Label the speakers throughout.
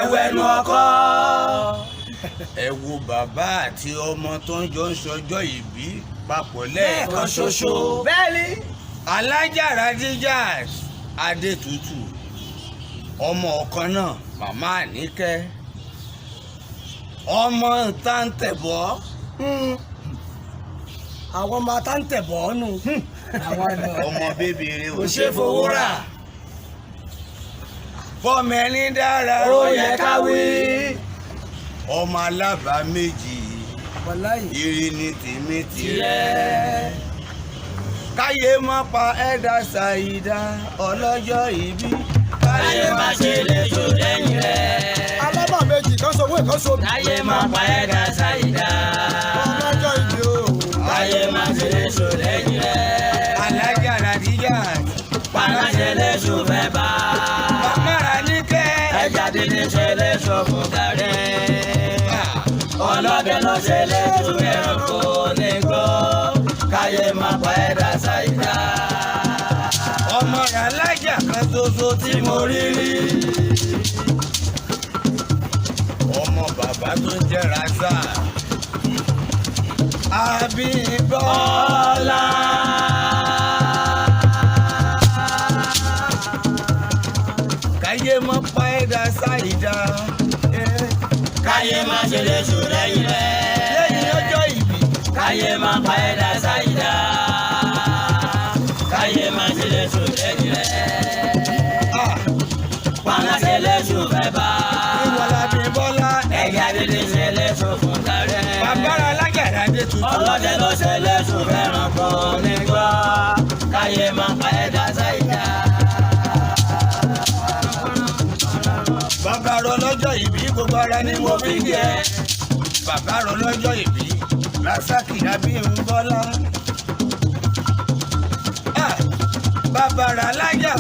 Speaker 1: ẹwẹ́nu ọkọ. Ẹ wo bàbá àti ọmọ tó ń jọ ń ṣọjọ́ ìbí papọ̀ lẹ́ẹ̀kan ṣoṣo.
Speaker 2: Bẹ́ẹ̀ni.
Speaker 1: Alájà Radijat Adétutù, ọmọ ọ̀kan náà màmá Àníkẹ́, ọmọ Táǹtẹ̀bọ̀.
Speaker 2: Àwọn ọmọ Táǹtẹ̀bọ̀ nù.
Speaker 1: Ọmọ bébèrè ò ṣe fowó rà. Fọ́mọ ẹni dára
Speaker 2: Ó yẹ ká wí.
Speaker 1: Ọmọ alábàá méjì, ire ni tèmi tirẹ̀. Káyé má pa ẹ̀dá Ṣàyídá ọlọ́jọ́ ìbí.
Speaker 3: Káyé má ṣe léṣo lẹ́yìn rẹ̀.
Speaker 2: Alábà méjì kan sowó ìkan so.
Speaker 3: Káyé má pa ẹ̀dá Ṣàyídá
Speaker 2: ọlọ́jọ́ ìbí o.
Speaker 3: Káyé má ṣe léṣo lẹ́yìn rẹ̀.
Speaker 1: Alájà Radijat
Speaker 3: Paláṣẹ léṣo fẹ́ bá.
Speaker 1: màmá Àníkẹ́.
Speaker 3: Ẹja dídí ṣe léṣo fún kárẹ́. Ọlọ́dẹ lọ ṣe léṣo fẹ́ràn kó ní gbọ́. Káyé má pa ẹ̀dá Ṣàyídá.
Speaker 1: Ọmọ Alájà kan ṣoṣo tí mo rí rí. Ọmọ bàbá tó ń jẹ́ Rasa Abímbọ́lá. Káyé má pa ẹ̀dá Ṣàyídá.
Speaker 3: Káyé má ṣe léṣo lẹ́yìn rẹ̀.
Speaker 1: Lẹ́yìn ọjọ́ ìbí.
Speaker 3: Káyé má pa ẹ̀dá Ṣàyídá. Káyé má ṣe léṣo lẹ́yìn rẹ̀. Paláṣẹ léṣo fẹ́ bá.
Speaker 1: Ìwọ̀lá Abímbọ́lá.
Speaker 3: Ẹja dídí ṣe léṣo fún kárẹ́.
Speaker 1: Bàbá Alájà Adétutù.
Speaker 3: Ọlọ́dẹ ló ṣe léṣo fẹ́ràn kan ní gbọ́. Káyé má pa ẹ̀dá Ṣàyídá.
Speaker 1: Bàbá rọ lọ́jọ́ ìbí gbogbo ara ni mo fi kí ẹ. Bàbá rọ lọ́jọ́ ìbí Rasaki Abímbọ́lá. Bàbá Alájà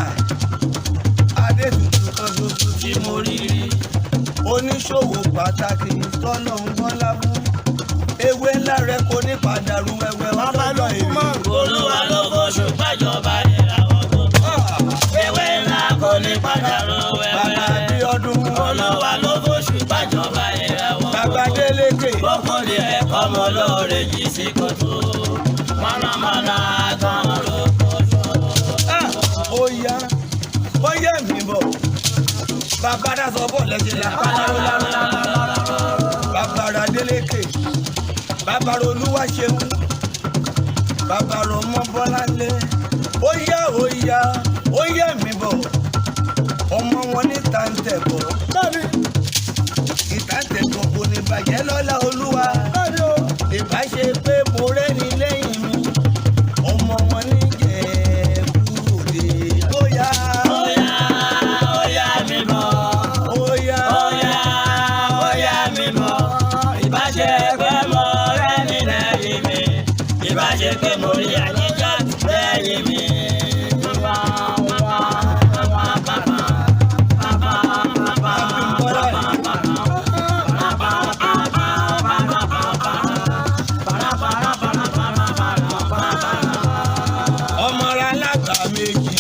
Speaker 1: Adétutù kan ṣoṣo tí mo rí rí. Oníṣòwò pàtàkì tọ́lọ̀ ń bọ́lá fún. Ewé ńlá rẹ kò ní padà rú ẹwẹ́ ọlọ́jọ́ ìbí.
Speaker 3: Olúwa ló fòṣù gbàjọba ìràwọ̀ gbogbo. Ewé ńlá kò ní padà rú
Speaker 1: Bàbá
Speaker 3: wẹ́wẹ́.
Speaker 1: Abíọ́dún.
Speaker 3: Olúwa ló fòṣù gbàjọba ìràwọ̀
Speaker 1: Bàbá
Speaker 3: gbogbo.
Speaker 1: Délékè.
Speaker 3: Bókúnlé ẹ̀kọ́ mọ lóore jì sí kòtò. Mọ̀nàmọ́ná gan ló fòṣù.
Speaker 1: Ó yá mi bọ̀. Bàbá Dásọ bọ̀ lẹ́jẹ̀ la. Bàbá Adélékè. Bàbá Olúwaṣeun. Bàbá Ọmọ Bọ́láńlé. Ó yá mi bọ̀. Ọmọ wọn ní Táǹtẹ̀bọ̀. Ìtàǹtẹ̀bọ̀ kò ní bàjẹ́ lọ́lá Olúwa. Ìbáṣe pé mo rẹ́ni lẹ́yìn mi. Ọmọ wọn ní Ìjẹ̀bú Òde. Ó yá.
Speaker 3: Óyá mi mọ̀.
Speaker 1: Óyá.
Speaker 3: Óyá mi mọ̀. Ìbáṣe pé mo rẹ́ni lẹ́yìn mi. Ìbáṣe pé mo rí àjíjà lẹ́yìn mi.
Speaker 1: Ọmọ alágbà méjì.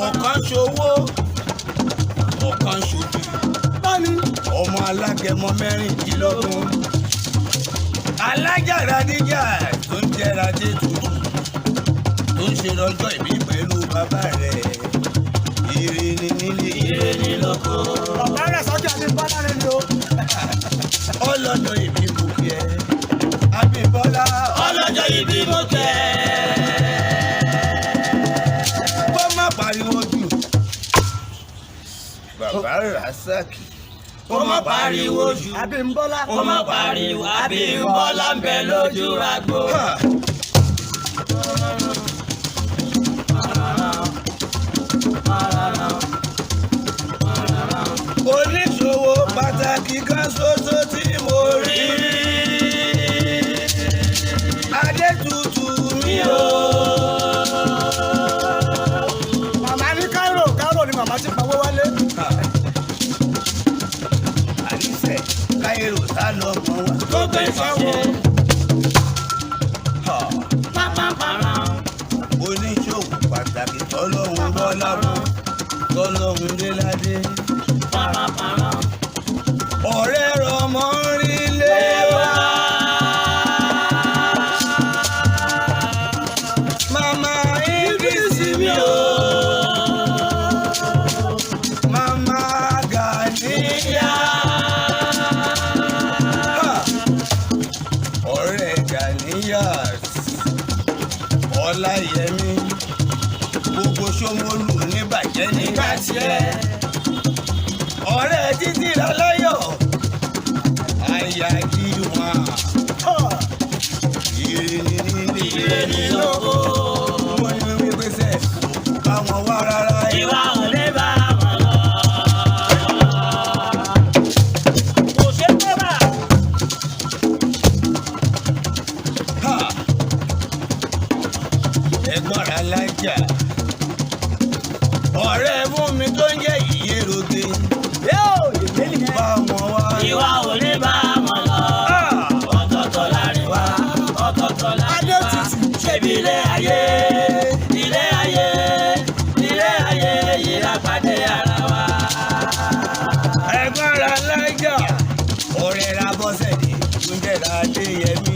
Speaker 1: Ọ̀kan ṣowó. Ọ̀kan ṣòbí. Ọmọ alágẹmọ mẹ́rìndínlógún. Alájà Radijat tó ń jẹ́ Adétutù tó ń ṣe lọ́jọ́ ìbí pẹ̀lú bàbá rẹ̀. Ire ni nílé, ire ni lóko.
Speaker 2: Bàbá rẹ̀ sọ́jà ní bọ́lá rẹ̀ ni o.
Speaker 1: Ọlọ́jọ́ ìbí mo kí ẹ. Abímbọ́lá.
Speaker 3: Ọlọ́jọ́ ìbí mo kẹ́.
Speaker 1: Kó má pariwo jù. Bàbá Rasaki.
Speaker 3: Kó má pariwo jù.
Speaker 2: Abímbọ́lá.
Speaker 3: Kó má pariwo. Abímbọ́lá ń bẹ lójú agbo.
Speaker 1: Oníṣòwò pàtàkì kan ṣoṣo tí mo rí. Adétutù mi o.
Speaker 2: Màmá ní Cairo ni màmá ti pawó wálé.
Speaker 1: Àríṣẹ́ Káírò sá lọ mọ́ wa.
Speaker 3: Tó gbé ìṣẹ́wó.
Speaker 1: Oníṣòwò pàtàkì tọ́lọ́hún bọ́lá mọ́. Tọ́lọ́hún déládé. tiẹ̀. ọ̀rẹ́ títí ra láyọ̀ àyà kí wọn. ire ni nílé
Speaker 3: ire ni lóko.
Speaker 1: wọ́n ní wípé sẹ́ káwọn wá rárá.
Speaker 3: ìwà ò lè bá wọn lọ. kò ṣe pé bá.
Speaker 1: Ha! ẹ̀gbọ́n ra lájà ọ̀rẹ́ fún mi tó ń jẹ́ ìyéròde bá wọn wá.
Speaker 3: ìwà ò lè bá wọn lọ. ọ̀tọ̀ọ̀tọ̀ láàrin wa ọ̀tọ̀ọ̀tọ̀ láàrin wa. ṣebí ilé ayé ilé ayé ilé ayé yìí lápàdé ara wa.
Speaker 1: ẹ̀gbọ́n ra lájà ọ̀rẹ́ ra bọ́sẹ̀dé tó ń jẹ́ ra adéyẹmí.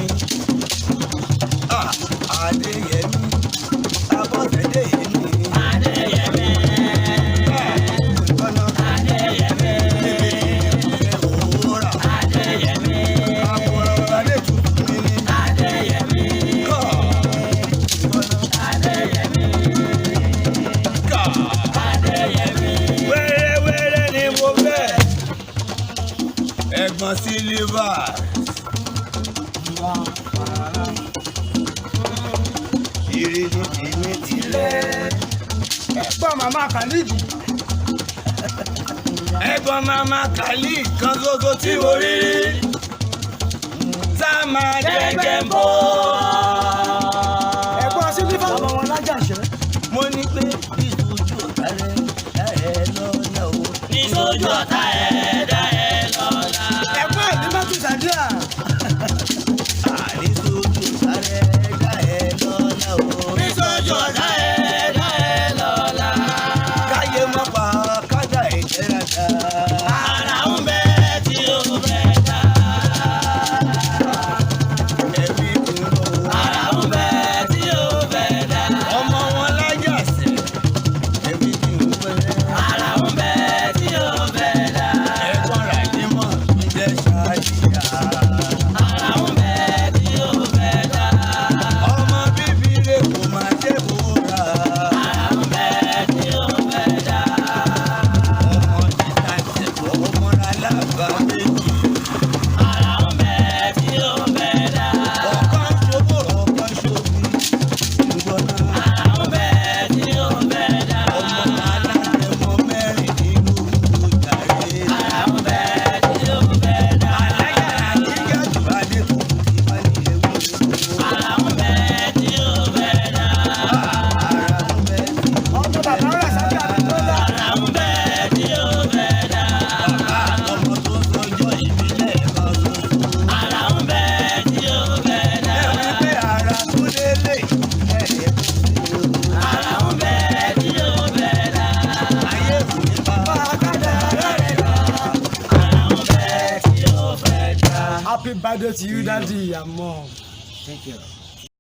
Speaker 1: Adéyẹmí abọ́sẹ̀dé yìí ni.
Speaker 3: Adéyẹmí
Speaker 1: ìgbọ́nà
Speaker 3: Adéyẹmí
Speaker 1: òwúrọ̀
Speaker 3: Adéyẹmí
Speaker 1: àbúrò adétutù mi ni.
Speaker 3: Adéyẹmí
Speaker 1: Kọ́ ìgbọ́nà
Speaker 3: Adéyẹmí
Speaker 1: kọ́.
Speaker 3: Adéyẹmí.
Speaker 1: wẹ́rẹ́wẹ́rẹ́ ni mo fẹ́. ẹ̀gbọ́n sílíbà ìrì ni tèmi tilẹ̀.
Speaker 2: ẹ̀gbọ́n màmá khalidi
Speaker 1: ẹ̀gbọ́n mama kàlí kan ṣoṣo tí mo rí tá a máa dẹ́gẹ́ bọ́.
Speaker 2: ẹ̀gbọ́n sílífà ọmọ wọn lájàṣẹ.
Speaker 1: mo ní pé ìtújú ọ̀tá rẹ̀ lọ́la o.
Speaker 3: Níṣojú ọ̀tá ẹ̀ dá ẹ lọ́la.
Speaker 2: ẹ̀gbọ́n àdìmọ́tò sàdíà.
Speaker 1: àníṣojú ọ̀tá rẹ̀ lọ́la o.
Speaker 3: Níṣojú ọ̀tá ẹ̀ dá ẹ lọ́la.
Speaker 1: káyé mọ́ pa kájà ìjẹ́ra dá.
Speaker 3: Ara ń bẹ tí ó fẹ́ dá.
Speaker 1: ẹ̀mí kún lọ.
Speaker 3: Ara ń bẹ tí ó fẹ́ dá.
Speaker 1: ọmọ wọn lájà sẹ́ ẹ̀mí kì í wẹ́.
Speaker 3: Ara ń bẹ tí ó fẹ́ dá.
Speaker 1: ẹ̀gbọ́n rà ní mọ̀ ní jẹ́ ṣáàjìyà.
Speaker 3: Ara ń bẹ tí ó fẹ́ dá.
Speaker 1: ọmọ bíbí rẹ̀ kò máa jẹ́ bòórà.
Speaker 3: Ara ń bẹ tí ó fẹ́ dá.
Speaker 1: ọmọ títà tẹ̀kọ́ ọmọ alábà méjì.
Speaker 3: Ara ń bẹ tí ó fẹ́ dá.
Speaker 1: ọ̀kan ṣòwò ọ̀kan ṣòwì. ìgbọ́nà
Speaker 3: Ara ń bẹ tí ó fẹ́ dá.
Speaker 1: ọmọ alárẹ̀mọ mẹ́rìndínlógún ló jàre.
Speaker 3: Ara ń bẹ tí ó fẹ́ dá.
Speaker 1: alájà àjíjà jù adékun tí wọ́n ní ewu ewu.
Speaker 3: Ara ń bẹ tí ó fẹ́ dá.
Speaker 1: ara ń bẹ tí
Speaker 2: ọmọ bàbá rẹ̀ sábẹ́ àdìgbọ́lá.
Speaker 3: Ara ń bẹ tí ó fẹ́ dá.
Speaker 1: bàbá ọmọ tó sọjọ́ ìbílẹ̀ kan ṣoṣo.
Speaker 3: Ara ń bẹ tí ó fẹ́ dá.
Speaker 1: ẹ wí pé ara tó lélẹ̀ ẹ̀yẹ tó fi o.
Speaker 3: Ara ń bẹ tí ó fẹ́ dá.
Speaker 1: ayé ìwé bá
Speaker 2: bàkàdà rẹ̀ lọ.
Speaker 3: Ara ń bẹ tí ó fẹ́ dá.
Speaker 2: happy birthday to you daddy and mom.
Speaker 3: Thank you.